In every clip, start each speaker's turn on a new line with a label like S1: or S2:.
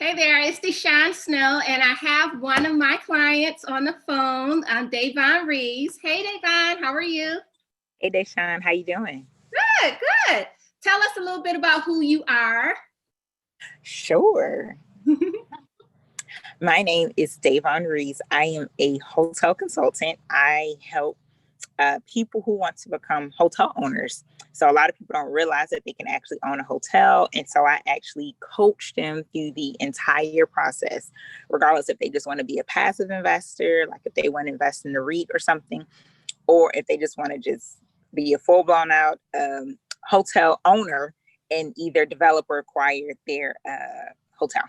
S1: Hey there, it's Deshawn Snow, and I have one of my clients on the phone, Davonne Reaves. Hey, Davonne, how are you?
S2: Hey, Deshawn, how you doing?
S1: Good, good. Tell us a little bit about who you are.
S2: Sure. My name is Davonne Reaves. I am a hotel consultant. I help people who want to become hotel owners. So a lot of people don't realize that they can actually own a hotel. And so I actually coach them through the entire process, regardless if they just want to be a passive investor, like if they want to invest in the REIT or something, or if they just want to just be a full blown out hotel owner and either develop or acquire their hotel.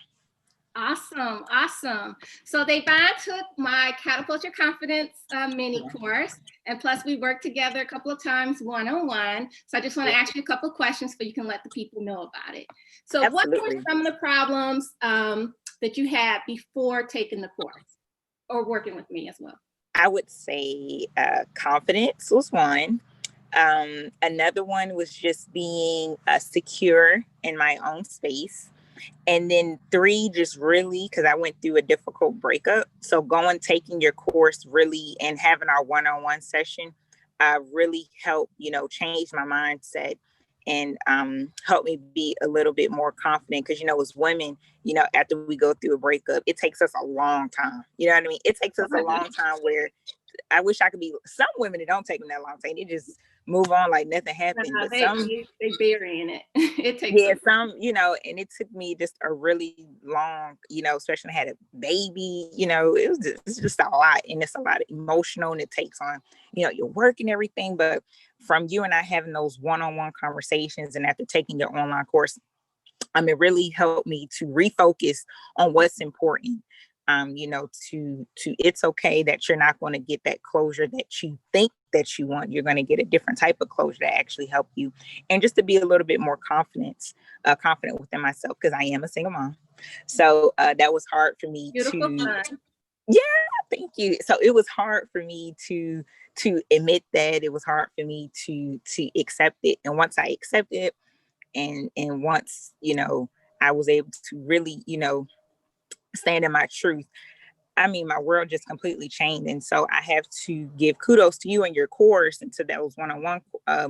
S1: Awesome, awesome. So Davonne took my Catapult Your Confidence mini course, and plus we worked together a couple of times one-on-one. So I just want to ask you a couple of questions so you can let the people know about it. So
S2: Absolutely.
S1: what were some of the problems that you had before taking the course or working with me as well?
S2: I would say confidence was one. Another one was just being secure in my own space. And then three, just really, because I went through a difficult breakup. So taking your course really and having our one-on-one session really helped, change my mindset and help me be a little bit more confident. Because, as women, after we go through a breakup, it takes us a long time. You know what I mean? It takes us a long time where I wish I could be some women that don't take them that long time. They just move on like nothing happened. But
S1: they burying it. It takes
S2: some, and it took me just a really long, especially when I had a baby, it's just a lot, and it's a lot of emotional, and it takes on, your work and everything. But from you and I having those one-on-one conversations, and after taking your online course, it really helped me to refocus on what's important. To it's okay that you're not going to get that closure that you think that you want. You're going to get a different type of closure that actually help you, and just to be a little bit more confident within myself, because I am a single mom. So that was hard for me to. Yeah, thank you. So it was hard for me to admit that. It was hard for me to accept it, and once I accepted it, and once I was able to really stand in my truth, my world just completely changed. And so I have to give kudos to you and your course and to those one-on-one our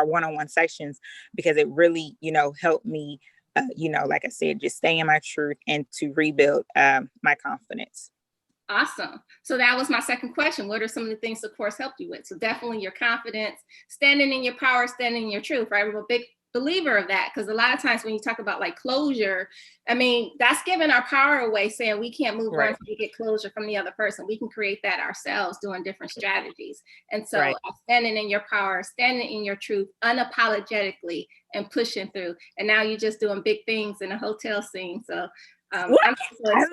S2: one-on-one sessions, because it really helped me like I said, just stay in my truth and to rebuild my confidence.
S1: Awesome. So that was my second question. What are some of the things the course helped you with? So definitely your confidence, standing in your power, standing in your truth, right? I'm a big believer of that, because a lot of times when you talk about like closure, that's giving our power away, saying we can't move on until we get closure from the other person. We can create that ourselves doing different strategies. And so standing in your power, standing in your truth, unapologetically, and pushing through. And now you're just doing big things in a hotel scene. So
S2: it's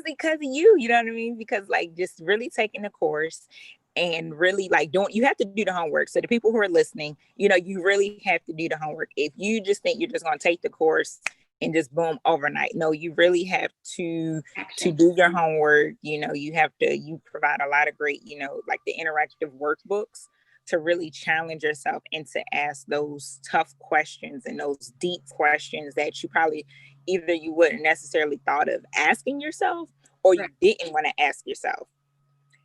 S2: because of you, you know what I mean? Because like just really taking the course and really like you have to do the homework. So the people who are listening, you really have to do the homework. If you just think you're just going to take the course and just boom overnight, no, you really have to do your homework. You provide a lot of great, like the interactive workbooks to really challenge yourself and to ask those tough questions and those deep questions that you probably either you wouldn't necessarily thought of asking yourself, or you didn't want to ask yourself.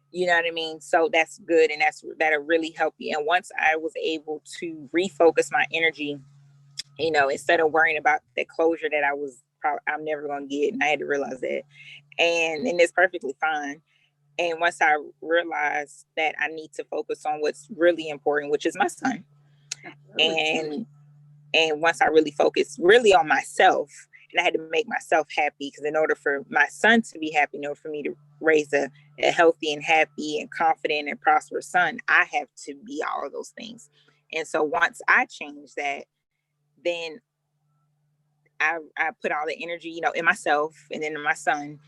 S2: You know what I mean? So that's good. And that'll really help you. And once I was able to refocus my energy, instead of worrying about the closure that I'm never going to get. And I had to realize that. And it's perfectly fine. And once I realized that I need to focus on what's really important, which is my son. And once I really focused really on myself, and I had to make myself happy, because in order for my son to be happy, in order for me to raise a healthy and happy and confident and prosperous son, I have to be all of those things. And so once I changed that, then I put all the energy, in myself, and then in my son,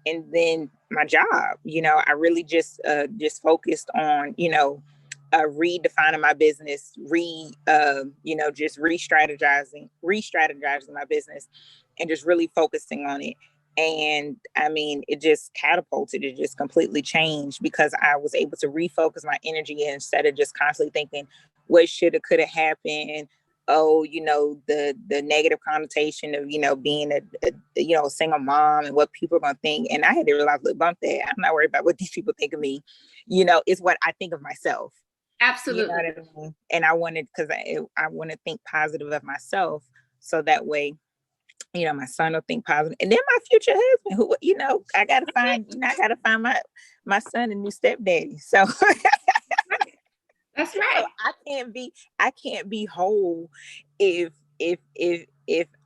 S2: and then my job. I really just focused on, redefining my business, just re-strategizing my business, and just really focusing on it. And it just catapulted. It just completely changed, because I was able to refocus my energy instead of just constantly thinking what should have, could have happened. oh, the negative connotation of, being a single mom and what people are going to think. And I had to realize, look, bump that. I'm not worried about what these people think of me. It's what I think of myself.
S1: Absolutely.
S2: You know what I mean? And I wanted, because I want to think positive of myself. So that way, my son will think positive. And then my future husband, who, I got to find my son a new stepdaddy. So
S1: that's right.
S2: So I can't be whole if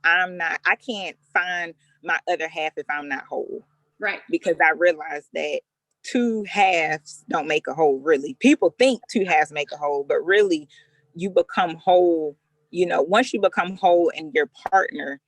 S2: I'm not, I can't find my other half if I'm not whole.
S1: Right.
S2: Because I realized that two halves don't make a whole, really. People think two halves make a whole, but really you become whole, once you become whole and your partner,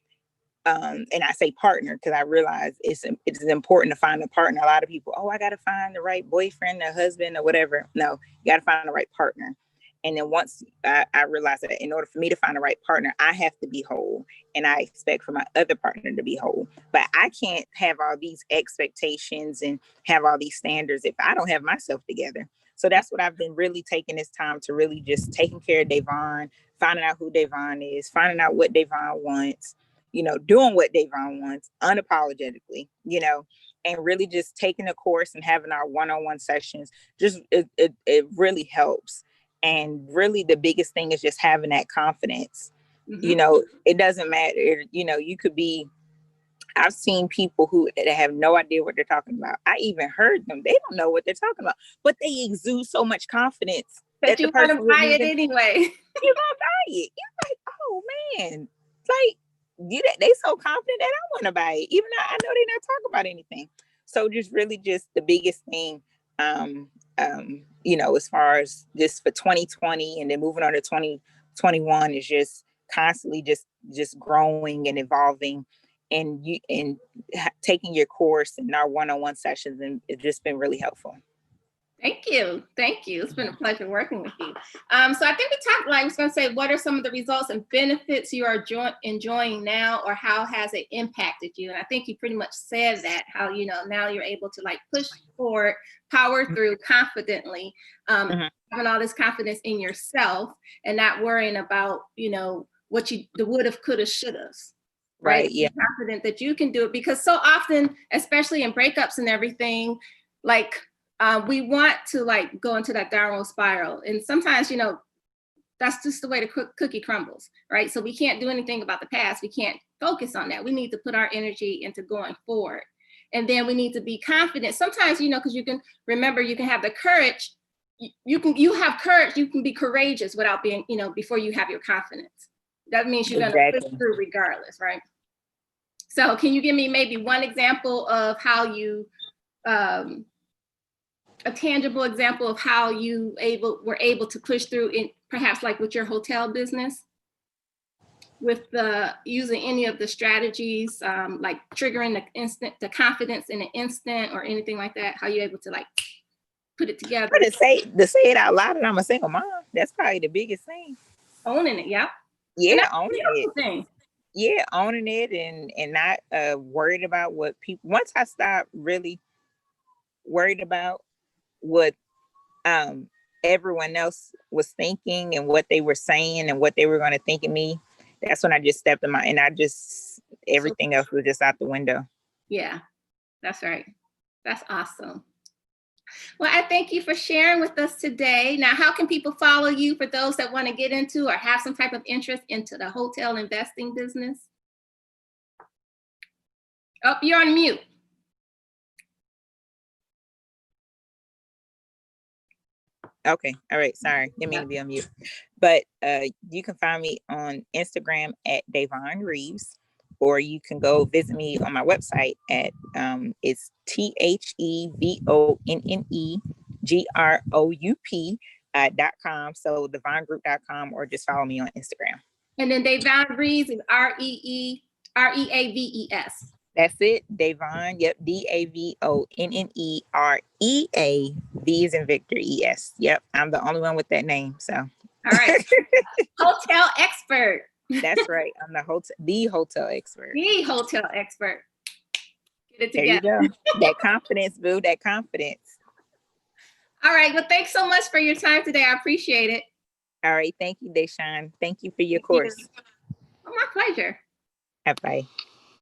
S2: and I say partner because I realize it's important to find a partner. A lot of people, I got to find the right boyfriend or husband or whatever. No, you got to find the right partner. And then once I realized that in order for me to find the right partner, I have to be whole, and I expect for my other partner to be whole. But I can't have all these expectations and have all these standards if I don't have myself together. So that's what I've been really taking this time to really just taking care of Davonne, finding out who Davonne is, finding out what Davonne wants, doing what Davonne wants unapologetically, and really just taking a course and having our one-on-one sessions. Just it really helps. And really the biggest thing is just having that confidence. Mm-hmm. It doesn't matter, you could be, I've seen people who have no idea what they're talking about. I even heard them. They don't know what they're talking about, but they exude so much confidence
S1: that you want to buy it anyway.
S2: You're going to buy it. You're like, oh man, they so confident that I want to buy it, even though I know they're not talking about anything. So just really just the biggest thing, as far as just for 2020 and then moving on to 2021 is just constantly just growing and evolving, and taking your course and our one-on-one sessions, and it's just been really helpful.
S1: Thank you. It's been a pleasure working with you. So I think we talked, I was going to say, what are some of the results and benefits you are enjoying now, or how has it impacted you? And I think you pretty much said that, how, now you're able to push forward, power through confidently, having all this confidence in yourself and not worrying about, what the would've, could've, should've. Right.
S2: Yeah.
S1: Confident that you can do it, because so often, especially in breakups and everything, we want to go into that downward spiral. And sometimes, that's just the way the cookie crumbles, right? So we can't do anything about the past. We can't focus on that. We need to put our energy into going forward. And then we need to be confident. Sometimes, because you can remember, you can have the courage. You have courage. You can be courageous without being, before you have your confidence. That means you're going to push through regardless, right? So can you give me maybe one example of how you, a tangible example of how you were able to push through, in perhaps with your hotel business, with using any of the strategies, like triggering the confidence in an instant or anything like that? How you able to put it together?
S2: To say it out loud that I'm a single mom, that's probably the biggest thing.
S1: Owning it, yeah.
S2: Yeah, owning it. Thing. Yeah, owning it and not worried about what people. Once I stopped really worried about what everyone else was thinking and what they were saying and what they were going to think of me, that's when I just stepped in and everything else was just out the window.
S1: Yeah, that's right. That's awesome. Well, I thank you for sharing with us today. Now, how can people follow you for those that want to get into or have some type of interest into the hotel investing business? Oh, you're on mute.
S2: Okay. All right. Sorry. Didn't mean to be on mute. But you can find me on Instagram at Davonne Reaves, or you can go visit me on my website at it's TheVonnegroup.com. So TheVonneGroup.com, or just follow me on Instagram.
S1: And then Davonne Reaves is Reaves.
S2: That's it, Davonne. Yep, DAVONNEREA. V is in Victor, ES. Yep, I'm the only one with that name. So,
S1: all right, hotel expert.
S2: That's right. I'm the hotel expert.
S1: The hotel expert. Get it together.
S2: There you go. That confidence, boo. That confidence.
S1: All right. Well, thanks so much for your time today. I appreciate it.
S2: All right. Thank you, Deshawn. Thank you for your
S1: Thank you.
S2: course.
S1: Oh, my pleasure.
S2: Bye.